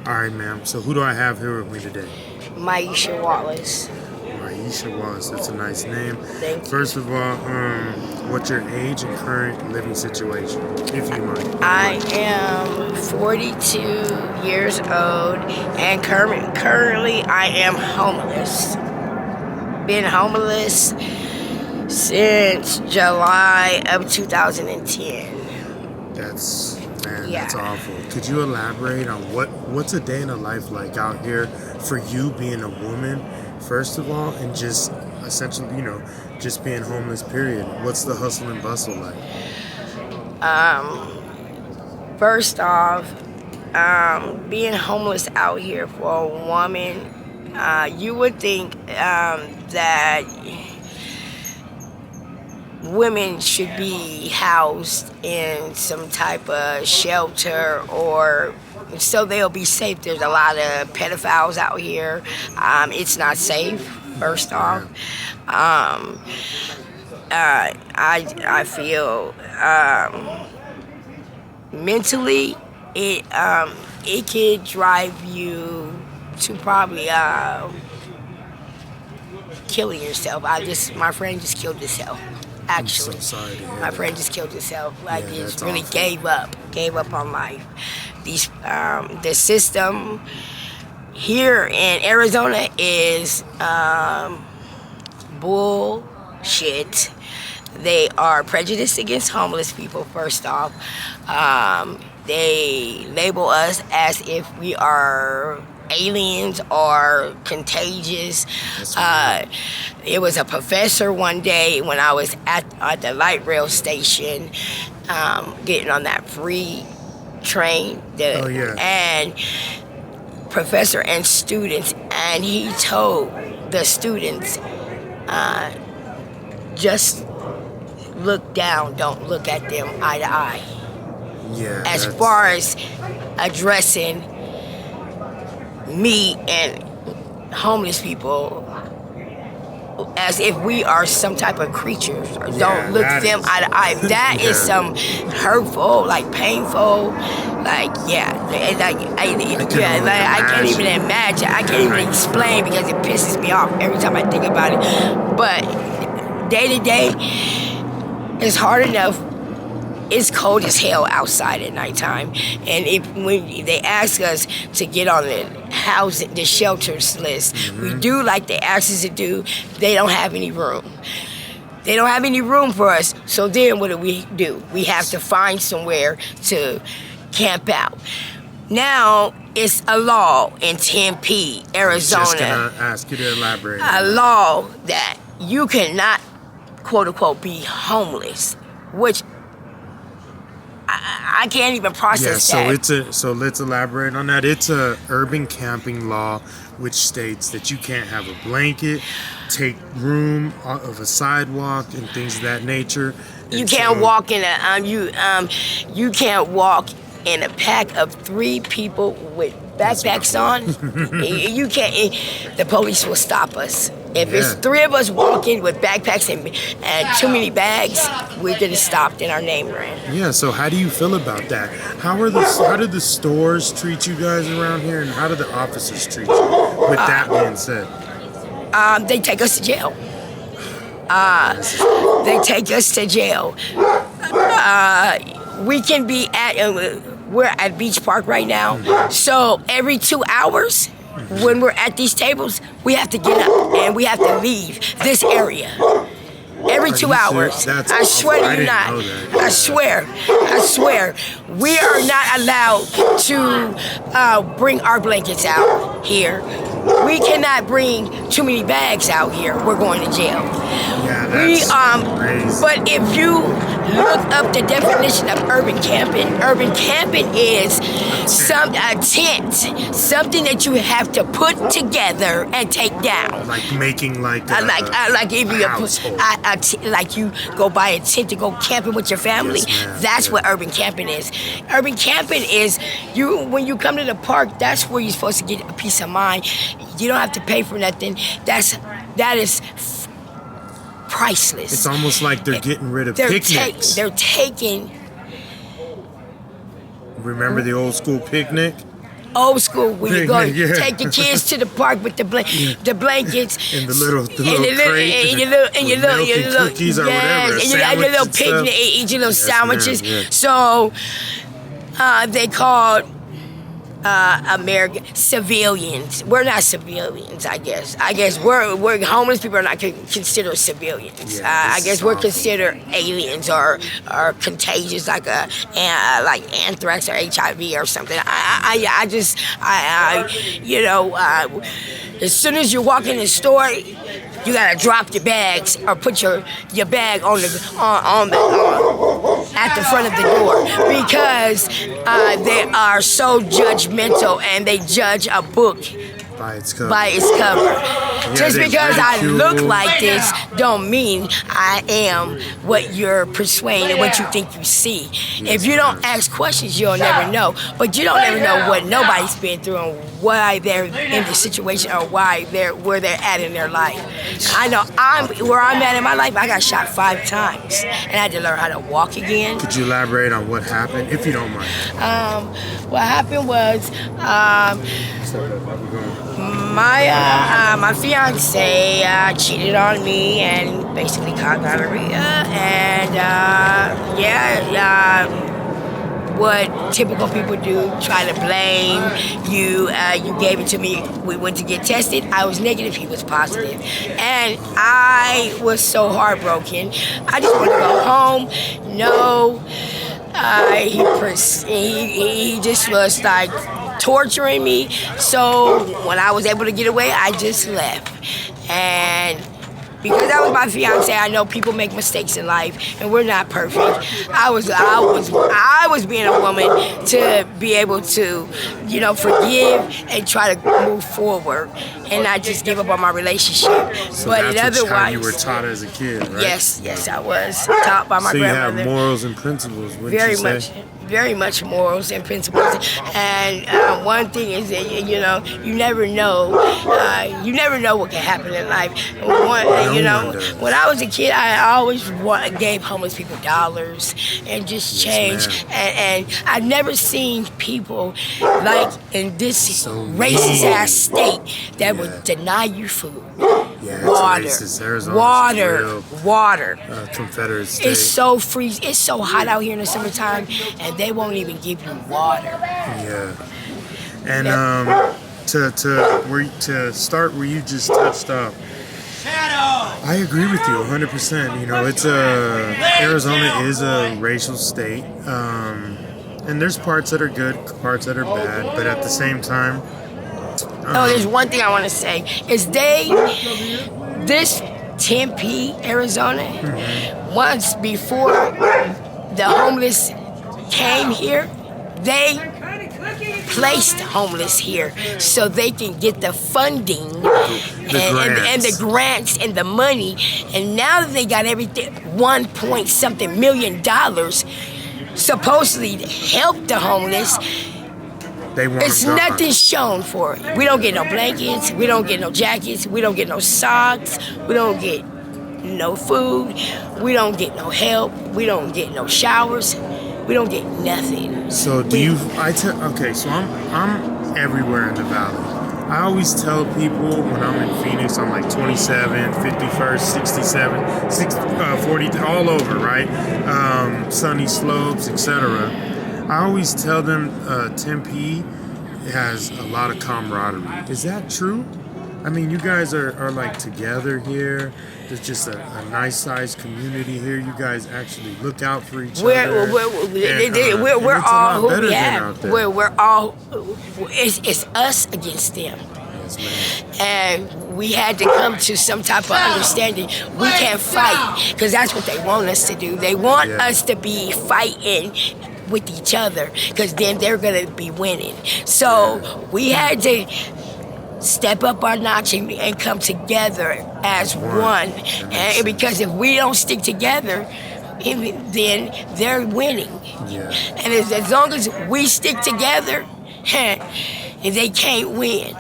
All right, ma'am. So who do I have here with me today? Myesha Wallace. Myesha Wallace. That's a nice name. Thank you. First of all, what's your age and current living situation, if you mind? I am 42 years old and currently I am homeless. Been homeless since July of 2010. That's awful. Could you elaborate on what's a day in a life like out here for you being a woman, first of all, and just essentially, just being homeless, period? What's the hustle and bustle like? First off, being homeless out here for a woman, you would think that women should be housed in some type of shelter or so they'll be safe. There's a lot of pedophiles out here. It's not safe, first off. I feel mentally it could drive you to probably killing yourself. My friend just killed himself. Actually, I'm so sorry to hear my that. friend just killed himself. Like Yeah, he's that's really awful. gave up on life. The system here in Arizona is bullshit. They are prejudiced against homeless people. First off, they label us as if we are aliens or contagious. It was a professor one day when I was at the light rail station, getting on that free train. Oh, yeah. And professor and students, and he told the students, just look down, don't look at them eye to eye. Yeah. As far as addressing me and homeless people as if we are some type of creatures or don't look them eye to eye. That is some hurtful, like painful, like I can't even imagine. I can't even explain because it pisses me off every time I think about it. But day to day, it's hard enough. It's cold as hell outside at nighttime, and when they ask us to get on the housing, the shelters list, we do like they ask us to do. They don't have any room. They don't have any room for us. So then, what do? We have to find somewhere to camp out. Now it's a law in Tempe, Arizona. Just gonna ask you to elaborate. A law that you cannot, quote unquote, be homeless, which I can't even process that. So let's elaborate on that. It's a urban camping law which states that you can't have a blanket, take room of a sidewalk, and things of that nature. You can't walk in you can't walk in a pack of 3 people with backpacks on. You can't. The police will stop us. If it's 3 of us walking with backpacks and too many bags, we're gonna stop and our name ran. Yeah. So how do you feel about that? How do the stores treat you guys around here, and how do the officers treat you? With that being said, They take us to jail. They take us to jail. We can be we're at Beach Park right now. So every 2 hours, when we're at these tables, we have to get up and we have to leave this area. Every 2 hours. I swear to you not. I swear. We are not allowed to bring our blankets out here. We cannot bring too many bags out here. We're going to jail. Yeah, that's crazy. But if you look up the definition of urban camping is a tent, something that you have to put together and take down. Like making like if you household. Like you go buy a tent to go camping with your family. Yes, ma'am. That's what urban camping is. Urban camping is when you come to the park. That's where you're supposed to get a peace of mind. You don't have to pay for nothing. That is priceless. It's almost like they're getting rid of picnics. They're taking. Remember the old school picnic? old school when you go Yeah. take your kids to the park with the blankets And the little and crate and your little with milk and cookies or whatever, and your little sandwiches and picnic, stuff. eat your little Yes, ma'am, sandwiches. yeah. So they called American civilians. We're not civilians, I guess. We're homeless people are not considered civilians. Yeah, I this guess is we're awful. considered aliens or contagious, like anthrax or HIV or something. As soon as you walk in the store, you gotta drop your bags or put your bag on the at the front of the door because they are so judgmental and they judge a book By its cover. by its cover. Just they because I ridicule. look like this don't mean I am what you're persuading, what you think you see. If you don't ask questions, you'll never know. But you don't ever know what nobody's been through and why they're in the situation or where they're at in their life. I know where I'm at in my life. I got shot 5 times and I had to learn how to walk again. Could you elaborate on what happened, if you don't mind? What happened was my fiance cheated on me and basically caught gonorrhea what typical people do, try to blame you. You gave it to me. We went to get tested. I was negative. He was positive. And I was so heartbroken. I just wanted to go home. No. He just was like torturing me. So when I was able to get away, I just left. And because that was my fiance, I know people make mistakes in life, and we're not perfect. I was being a woman to be able to, forgive and try to move forward, and not just give up on my relationship. So But that's how you were otherwise, taught as a kid, right? yes, I was taught by my So you grandmother. have morals and principles, wouldn't Very you say? much. Very much morals and principles, and one thing is that you never know what can happen in life. one does. When I was a kid, I always gave homeless people dollars and just change, and I've never seen people like in this So racist mean. ass state that Yeah. would deny you food, Yeah, it's water, racist. Arizona's real, water. Confederate state. It's so freeze. It's so hot out here in the summertime, and they won't even give you water. Yeah. And to start where you just touched up, I agree with you 100%. It's Arizona is a racial state, and there's parts that are good, parts that are bad, but at the same time, There's one thing I want to say is this Tempe, Arizona, once before the homeless came here, they placed homeless here so they can get the funding and the grants and the money. And now that they got everything, $1.something million supposedly to help the homeless, they want it's them gone. nothing shown for it. We don't get no blankets. We don't get no jackets. We don't get no socks. We don't get no food. We don't get no help. We don't get no showers. We don't get nothing. So okay, so I'm everywhere in the valley. I always tell people when I'm in Phoenix, I'm like 27, 51st, 67, 40, all over, right? Sunny slopes, etc. I always tell them Tempe has a lot of camaraderie. Is that true? I mean, you guys are like together here. There's just a nice sized community here. You guys actually look out for each other. We're all who we have. There. We're all. It's us against them. Yes, ma'am. And we had to come to some type of understanding. We can't fight because that's what they want us to do. They want us to be fighting with each other because then they're going to be winning. So we had to step up our notch and come together as one. And because if we don't stick together, then they're winning. Yeah. And as long as we stick together, they can't win.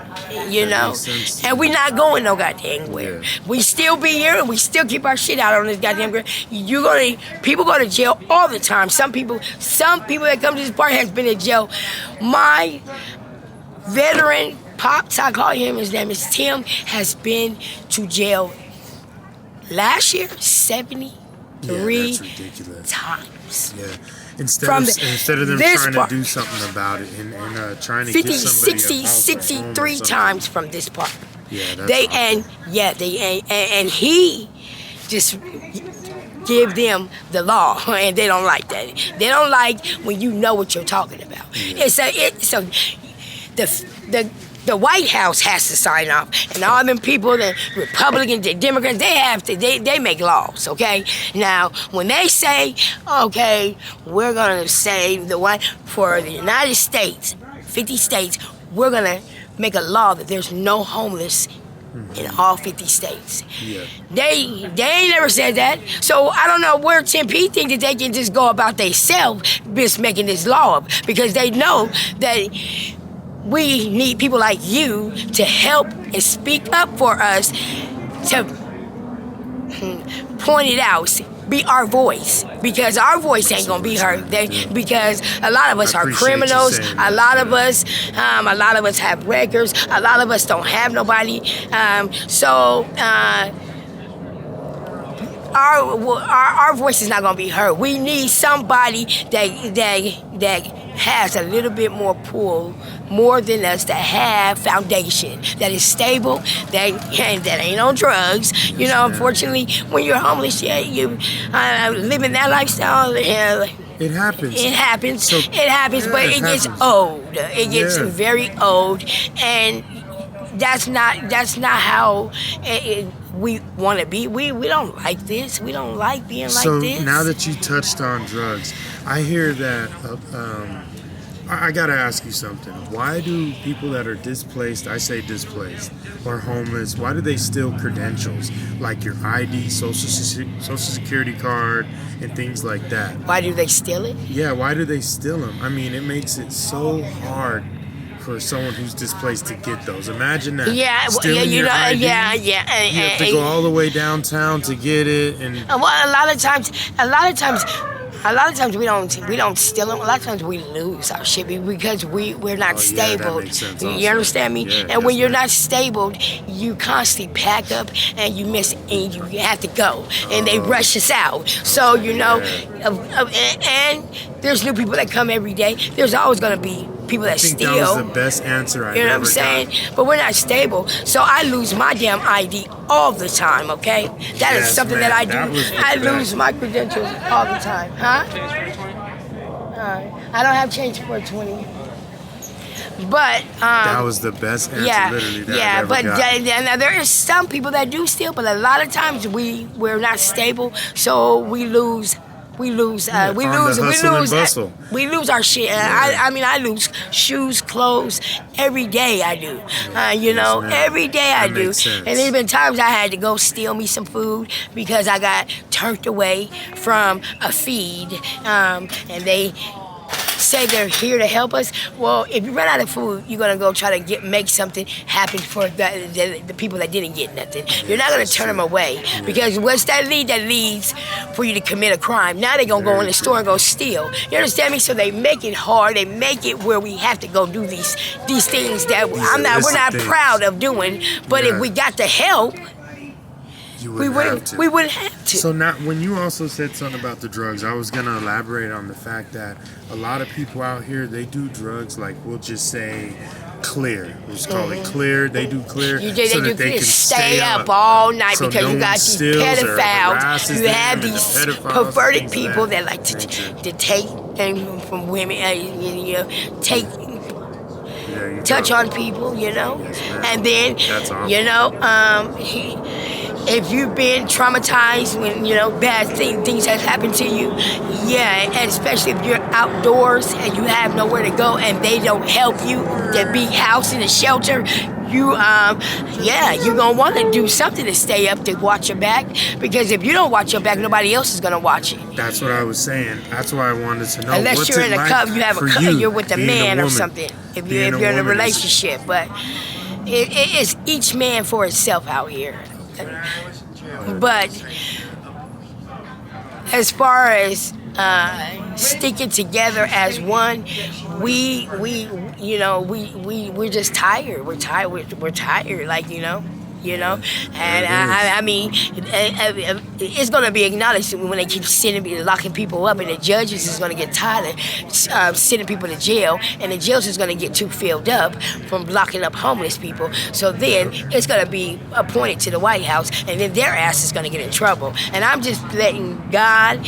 And we're not going no goddamn where. Yeah. We still be here and we still keep our shit out on this goddamn ground. People go to jail all the time. Some people that come to this park has been in jail. My veteran Pops, I call him, his name is Tim, has been to jail last year 73 that's ridiculous. times. Yeah. Instead From instead of them this trying part- to do something about it and trying to 50, give somebody 60, a house or home or 63 something. times from this part. Yeah, that's They awful. and he just give them the law, and they don't like that. They don't like when you know what you're talking about. Yeah. The White House has to sign off, and all them people, the Republicans, the Democrats, they have to. They make laws, okay? Now, when they say, okay, we're gonna say for the United States, 50 states, we're gonna make a law that there's no homeless in all 50 states. Yeah. They ain't never said that. So I don't know where Tim P think that they can just go about themselves just making this law up, because they know that we need people like you to help and speak up for us, to point it out, be our voice, because our voice ain't gonna be heard. Because a lot of us I are appreciate you criminals. saying A that. lot of us have records. A lot of us don't have nobody. Our voice is not gonna be heard. We need somebody that has a little bit more pull, more than us, that have foundation, that is stable, that ain't on drugs. You know, unfortunately, when you're homeless, you living that lifestyle. It happens. It happens. So- It happens, Yeah, but it it gets happens. old. It gets Yeah. very old, and that's not how we want to be. We don't like this. We don't like being So like this. now that you touched on drugs, I hear that. I gotta ask you something. Why do people that are displaced, I say displaced, or homeless, why do they steal credentials like your ID, social security card, and things like that? Why do they steal it? Yeah, why do they steal them? I mean, it makes it so hard for someone who's displaced to get those. Imagine that. Stealing your ID, you have to go all the way downtown to get it, and Well, a lot of times we don't steal them. A lot of times we lose our shit because we're not Oh, yeah, that stable. makes sense You also. understand me? Yeah, and when yes, you're ma'am. not stable, you constantly pack up and you miss and you have to go, and they rush us out. So and there's new people that come every day. There's always gonna be people that I think steal. that was the best answer I've You know what ever I'm saying? got. But we're not stable. So I lose my damn ID all the time, okay? That is Yes, something ma'am. that I do. That was the I best. lose my credentials all the time. Huh? I don't have change for 20. But That was the best answer, literally, that I've ever but got. now there is some people that do steal, but a lot of times we're not stable, so we lose we lose on the hustle and bustle. we lose our shit. I lose shoes, clothes every day. I do, ma'am. every day I That do. makes sense. And there's been times I had to go steal me some food because I got turned away from a feed, and they say they're here to help us. Well, if you run out of food, you're gonna go try to make something happen for the people that didn't get nothing. You're not gonna turn them away because what's that lead? That leads for you to commit a crime. Now they're gonna go in the store and go steal. You understand me? So they make it hard. They make it where we have to go do these things that we're not illicit proud of doing. But Yeah. if we got the help, You we wouldn't have to. wouldn't have to. So now, when you also said something about the drugs, I was gonna elaborate on the fact that a lot of people out here, they do drugs like, we'll just say clear. We'll just call it clear. They do clear so that they can stay up all night so because no you got one these steals or pedophiles. harasses You have them, and these the pedophiles, perverted things of people that that like nature. to take and from women, take There you touch go. on people, Yes, ma'am. and then That's awful. if you've been traumatized when bad things have happened to you, and especially if you're outdoors and you have nowhere to go and they don't help you to be housed in a shelter, you're gonna want to do something to stay up, to watch your back, because if you don't watch your back, nobody else is gonna watch it. That's what I was saying. That's why I wanted to know. Unless what's you're it in a like cup, you have a for cup, you you're with a being man or woman? something. If Being you're in a woman is- relationship, but it's each man for himself out here. But as far as sticking together as one. We're just tired. We're tired. We're tired. Like, and I mean, it's going to be acknowledged when they keep locking people up, and the judges is going to get tired of sending people to jail, and the jails is going to get too filled up from locking up homeless people. So then it's going to be appointed to the White House, and then their ass is going to get in trouble. And I'm just letting God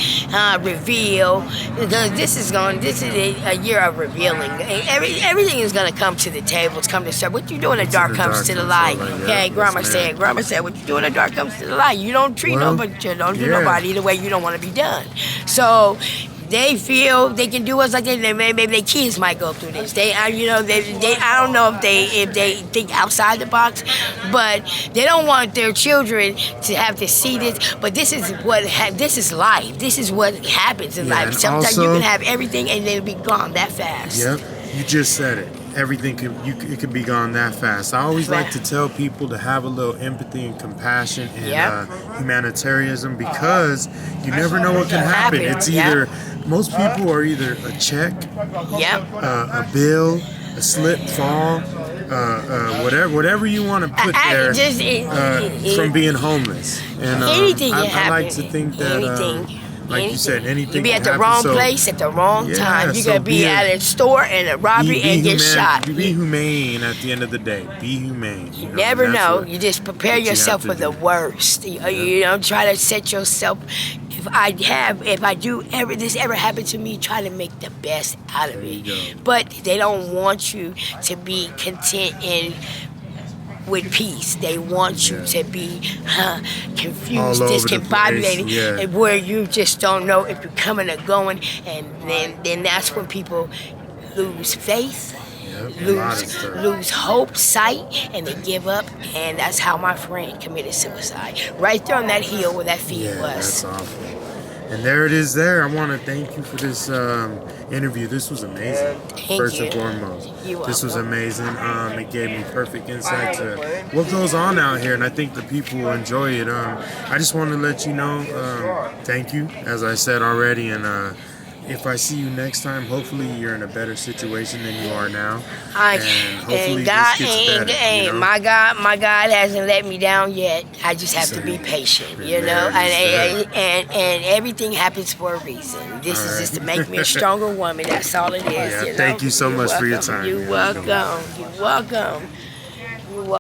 reveal, because this is a year of revealing. Everything is going to come to the table. It's come to serve. What you do in the dark comes to the light. Okay, Grandma said, what you do in the dark comes to the light. You don't treat nobody, you don't do nobody the way you don't want to be done. So they feel they can do us like that. Maybe their kids might go through this. I don't know if they think outside the box, but they don't want their children to have to see this. But this is this is life. This is what happens in life. Sometimes you can have everything and then be gone that fast. Yep, you just said it. Everything it can be gone that fast. I always like to tell people to have a little empathy and compassion and humanitarianism, because you never know what can happen. It's either most people are either a check, a bill, a slip, fall, whatever you want to put there from being homeless. And I like to think that. Like you said, anything you be at the wrong place at the wrong time. You could be at a store and a robbery and get shot. Be humane at the end of the day. Be humane. You never know. You just prepare yourself for the worst. Try to set yourself. If this ever happened to me, try to make the best out of it. But they don't want you to be content with peace. They want you to be confused, discombobulated, where you just don't know if you're coming or going, and then that's when people lose faith, lose hope, sight, and they give up. And that's how my friend committed suicide, right there on that hill where that field was. That's awful. And there it is there. I want to thank you for this interview. This was amazing. First and foremost. This was amazing. It gave me perfect insight to what goes on out here, and I think the people will enjoy it. I just want to let you know, thank you, as I said already, and if I see you next time, hopefully you're in a better situation than you are now. And hopefully this gets better. My God hasn't let me down yet. I just have to be patient, and everything happens for a reason. This is just to make me a stronger woman. That's all it is. Thank you so much for your time. You're welcome. You're welcome.